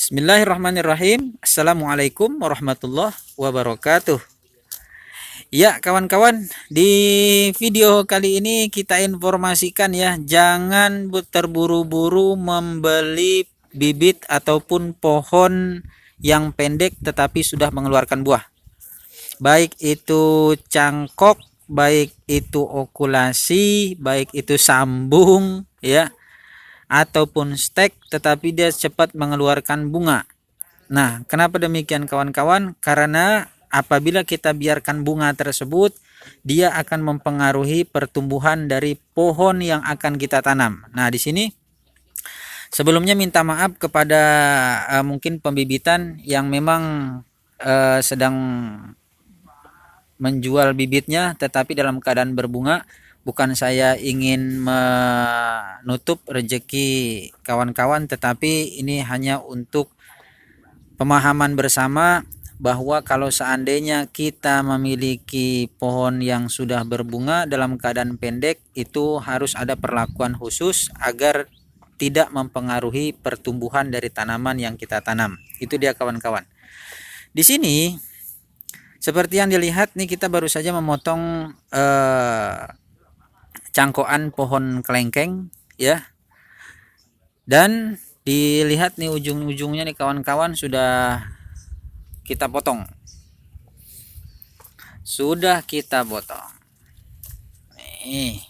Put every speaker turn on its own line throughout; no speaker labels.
Bismillahirrahmanirrahim. Assalamualaikum warahmatullahi wabarakatuh. Ya kawan-kawan, di video kali ini kita informasikan ya, jangan terburu-buru membeli bibit ataupun pohon yang pendek tetapi sudah mengeluarkan buah. Baik itu cangkok, baik itu okulasi, baik itu sambung ya, ataupun stek tetapi dia cepat mengeluarkan bunga. Nah, kenapa demikian kawan-kawan? Karena apabila kita biarkan bunga tersebut, dia akan mempengaruhi pertumbuhan dari pohon yang akan kita tanam. Nah, di sini sebelumnya minta maaf kepada mungkin pembibitan yang memang sedang menjual bibitnya tetapi dalam keadaan berbunga. Bukan saya ingin menutup rezeki kawan-kawan, tetapi ini hanya untuk pemahaman bersama bahwa kalau seandainya kita memiliki pohon yang sudah berbunga dalam keadaan pendek, itu harus ada perlakuan khusus agar tidak mempengaruhi pertumbuhan dari tanaman yang kita tanam. Itu dia kawan-kawan. Di sini seperti yang dilihat nih, kita baru saja memotong cangkokan pohon kelengkeng ya. Dan dilihat nih ujung-ujungnya nih kawan-kawan, sudah kita potong. Sudah kita potong. Nih.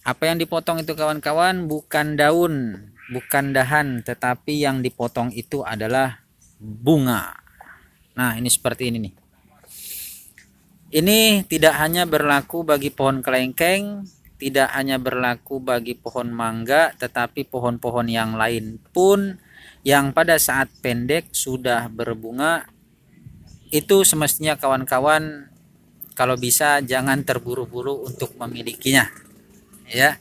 Apa yang dipotong itu kawan-kawan bukan daun, bukan dahan, tetapi yang dipotong itu adalah bunga. Nah, ini seperti ini nih. Ini tidak hanya berlaku bagi pohon kelengkeng, tidak hanya berlaku bagi pohon mangga, tetapi pohon-pohon yang lain pun yang pada saat pendek sudah berbunga, itu semestinya kawan-kawan kalau bisa jangan terburu-buru untuk memilikinya ya.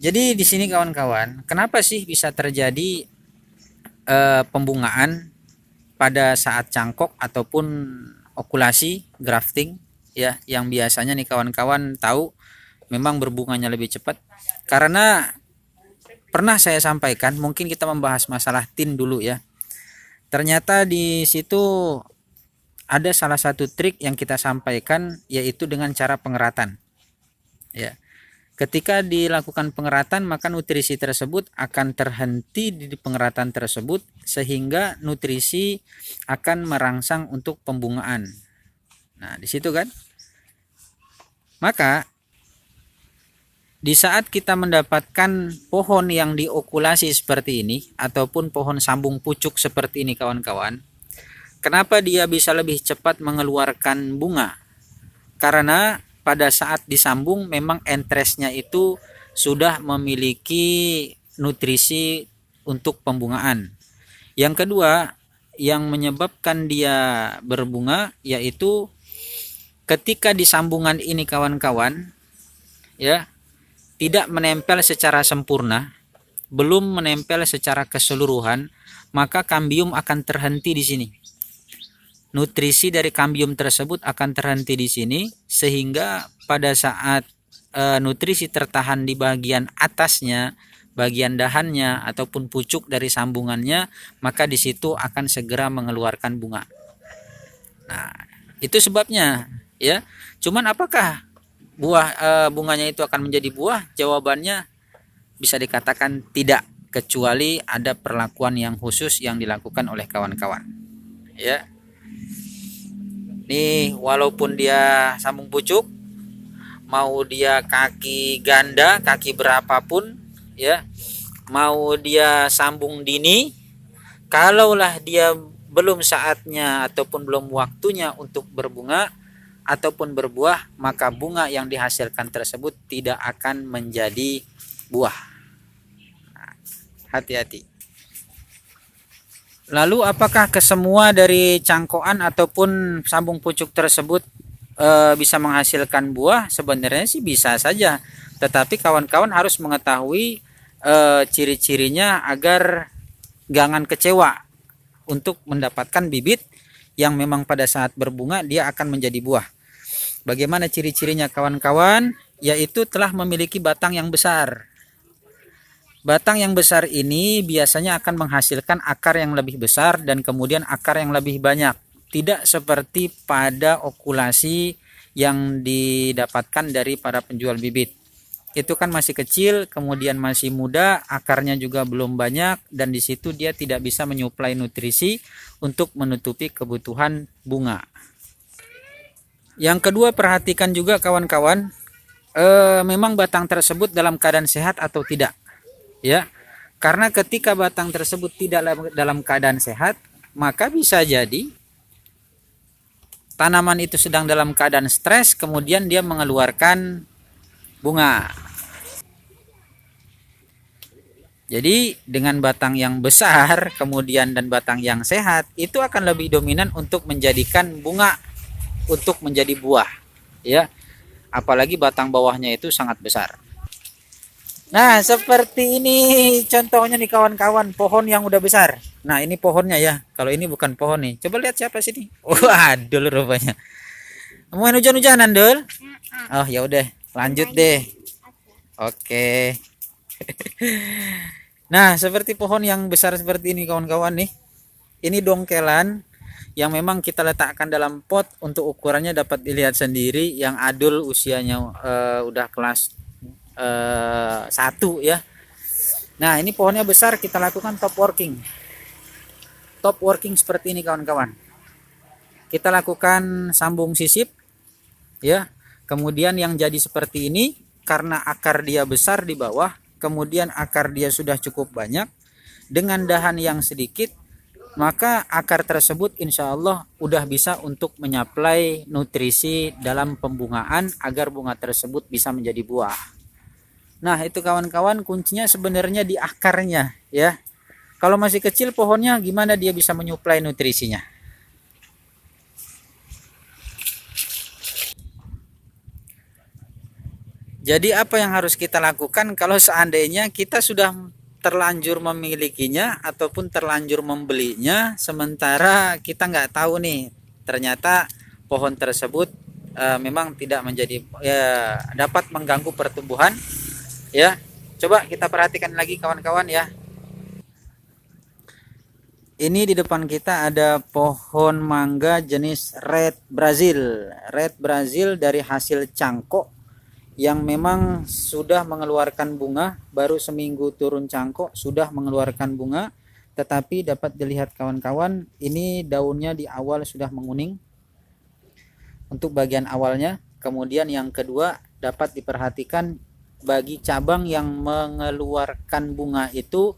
Jadi di sini kawan-kawan, kenapa sih bisa terjadi pembungaan pada saat cangkok ataupun okulasi, grafting ya, yang biasanya nih kawan-kawan tahu memang berbunganya lebih cepat? Karena pernah saya sampaikan, mungkin kita membahas masalah tin dulu ya. Ternyata di situ ada salah satu trik yang kita sampaikan, yaitu dengan cara pengeratan. Ya. Ketika dilakukan pengeratan, maka nutrisi tersebut akan terhenti di pengeratan tersebut sehingga nutrisi akan merangsang untuk pembungaan. Nah, di situ kan. Maka di saat kita mendapatkan pohon yang diokulasi seperti ini ataupun pohon sambung pucuk seperti ini kawan-kawan, kenapa dia bisa lebih cepat mengeluarkan bunga? Karena pada saat disambung memang entresnya itu sudah memiliki nutrisi untuk pembungaan. Yang kedua yang menyebabkan dia berbunga yaitu ketika di sambungan ini kawan-kawan ya, tidak menempel secara sempurna, belum menempel secara keseluruhan, maka kambium akan terhenti di sini. Nutrisi dari kambium tersebut akan terhenti di sini sehingga pada saat nutrisi tertahan di bagian atasnya, bagian dahannya ataupun pucuk dari sambungannya, maka di situ akan segera mengeluarkan bunga. Nah, itu sebabnya ya. Cuman apakah bunganya itu akan menjadi buah? Jawabannya bisa dikatakan tidak, kecuali ada perlakuan yang khusus yang dilakukan oleh kawan-kawan ya. Nih, walaupun dia sambung pucuk, mau dia kaki ganda, kaki berapapun ya, mau dia sambung dini, kalaulah dia belum saatnya ataupun belum waktunya untuk berbunga ataupun berbuah, maka bunga yang dihasilkan tersebut tidak akan menjadi buah. Nah, hati-hati. Lalu apakah kesemua dari cangkokan ataupun sambung pucuk tersebut bisa menghasilkan buah? Sebenarnya sih bisa saja, tetapi kawan-kawan harus mengetahui ciri-cirinya agar jangan kecewa untuk mendapatkan bibit yang memang pada saat berbunga dia akan menjadi buah. Bagaimana ciri-cirinya kawan-kawan? Yaitu telah memiliki batang yang besar. Batang yang besar ini biasanya akan menghasilkan akar yang lebih besar dan kemudian akar yang lebih banyak. Tidak seperti pada okulasi yang didapatkan dari para penjual bibit. Itu kan masih kecil, kemudian masih muda, akarnya juga belum banyak, dan di situ dia tidak bisa menyuplai nutrisi untuk menutupi kebutuhan bunga. Yang kedua, perhatikan juga kawan-kawan, memang batang tersebut dalam keadaan sehat atau tidak. Ya, karena ketika batang tersebut tidak dalam keadaan sehat, maka bisa jadi tanaman itu sedang dalam keadaan stres, kemudian dia mengeluarkan bunga. Jadi dengan batang yang besar kemudian dan batang yang sehat, itu akan lebih dominan untuk menjadikan bunga, untuk menjadi buah, ya. Apalagi batang bawahnya itu sangat besar. Nah, seperti ini contohnya nih kawan-kawan, pohon yang udah besar. Nah, ini pohonnya ya. Kalau ini bukan pohon nih. Coba lihat siapa sini. Waduh, rupanya. Mau hujan-hujanan, Dul? Oh, ya udah, lanjut deh. Oke. Nah, seperti pohon yang besar seperti ini kawan-kawan nih. Ini dongkelan yang memang kita letakkan dalam pot, untuk ukurannya dapat dilihat sendiri, yang adul usianya udah kelas 1 ya. Nah, ini pohonnya besar, kita lakukan top working. Top working seperti ini kawan-kawan. Kita lakukan sambung sisip ya. Kemudian yang jadi seperti ini karena akar dia besar di bawah, kemudian akar dia sudah cukup banyak dengan dahan yang sedikit, maka akar tersebut insya Allah udah bisa untuk menyaplai nutrisi dalam pembungaan agar bunga tersebut bisa menjadi buah. Nah, itu kawan-kawan, kuncinya sebenarnya di akarnya ya. Kalau masih kecil pohonnya, gimana dia bisa menyuplai nutrisinya? Jadi apa yang harus kita lakukan kalau seandainya kita sudah terlanjur memilikinya ataupun terlanjur membelinya, sementara kita nggak tahu nih, ternyata pohon tersebut memang tidak menjadi, ya, dapat mengganggu pertumbuhan ya. Coba kita perhatikan lagi kawan-kawan ya. Ini di depan kita ada pohon mangga jenis Red Brazil. Red Brazil dari hasil cangkok yang memang sudah mengeluarkan bunga, baru seminggu turun cangkok sudah mengeluarkan bunga. Tetapi dapat dilihat kawan-kawan, ini daunnya di awal sudah menguning untuk bagian awalnya. Kemudian yang kedua, dapat diperhatikan bagi cabang yang mengeluarkan bunga itu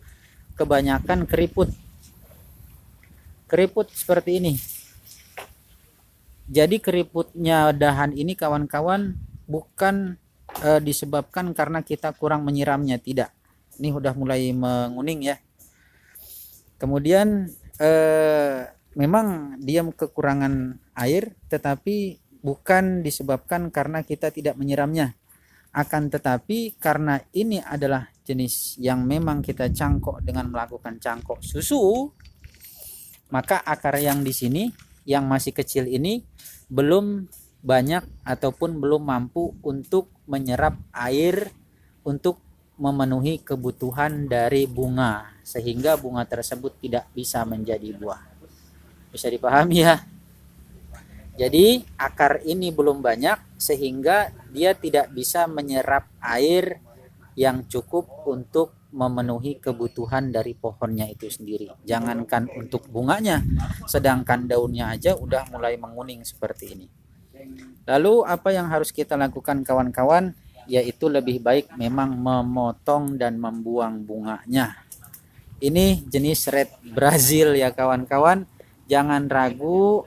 kebanyakan keriput seperti ini. Jadi keriputnya dahan ini kawan-kawan bukan disebabkan karena kita kurang menyiramnya, tidak. Ini udah mulai menguning ya. Kemudian memang dia kekurangan air, tetapi bukan disebabkan karena kita tidak menyiramnya. Akan tetapi karena ini adalah jenis yang memang kita cangkok dengan melakukan cangkok susu, maka akar yang di sini yang masih kecil ini belum banyak ataupun belum mampu untuk menyerap air untuk memenuhi kebutuhan dari bunga, sehingga bunga tersebut tidak bisa menjadi buah. Bisa dipahami ya? Jadi akar ini belum banyak sehingga dia tidak bisa menyerap air yang cukup untuk memenuhi kebutuhan dari pohonnya itu sendiri. Jangankan untuk bunganya, sedangkan daunnya aja udah mulai menguning seperti ini. Lalu apa yang harus kita lakukan kawan-kawan? Yaitu lebih baik memang memotong dan membuang bunganya. Ini jenis Red Brazil ya kawan-kawan. Jangan ragu,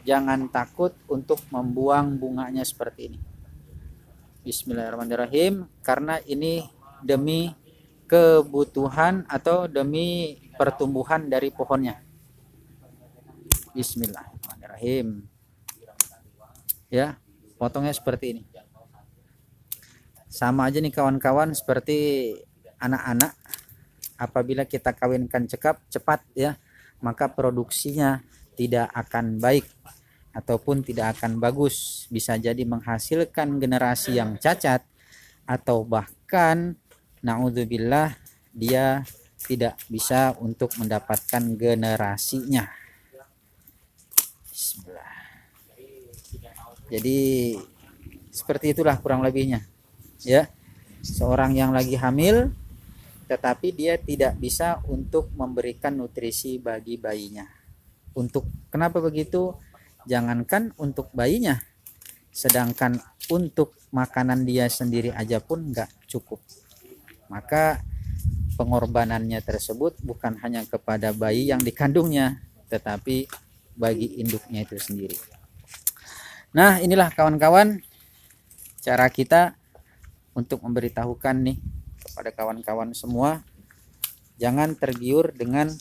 jangan takut untuk membuang bunganya seperti ini. Bismillahirrahmanirrahim. Karena ini demi kebutuhan atau demi pertumbuhan dari pohonnya. Bismillahirrahmanirrahim. Ya, potongnya seperti ini. Sama aja nih kawan-kawan seperti anak-anak. Apabila kita kawinkan cepat ya, maka produksinya tidak akan baik ataupun tidak akan bagus. Bisa jadi menghasilkan generasi yang cacat atau bahkan naudzubillah dia tidak bisa untuk mendapatkan generasinya. Bismillah. Jadi seperti itulah kurang lebihnya, ya. Seorang yang lagi hamil tetapi dia tidak bisa untuk memberikan nutrisi bagi bayinya. Kenapa begitu? Jangankan untuk bayinya, sedangkan untuk makanan dia sendiri aja pun nggak cukup. Maka pengorbanannya tersebut bukan hanya kepada bayi yang dikandungnya, tetapi bagi induknya itu sendiri. Nah, inilah kawan-kawan cara kita untuk memberitahukan nih kepada kawan-kawan semua, jangan tergiur dengan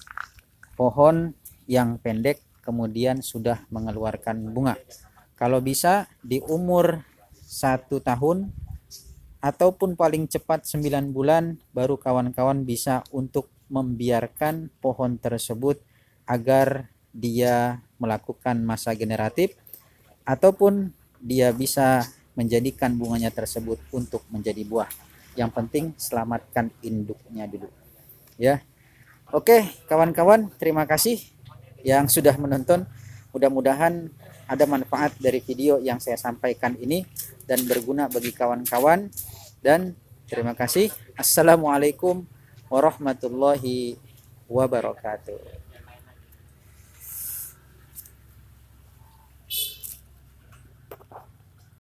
pohon yang pendek kemudian sudah mengeluarkan bunga. Kalau bisa di umur 1 tahun ataupun paling cepat 9 bulan baru kawan-kawan bisa untuk membiarkan pohon tersebut agar dia melakukan masa generatif ataupun dia bisa menjadikan bunganya tersebut untuk menjadi buah. Yang penting selamatkan induknya dulu, ya. Oke kawan-kawan, terima kasih yang sudah menonton. Mudah-mudahan ada manfaat dari video yang saya sampaikan ini dan berguna bagi kawan-kawan. Dan terima kasih. Assalamualaikum warahmatullahi wabarakatuh.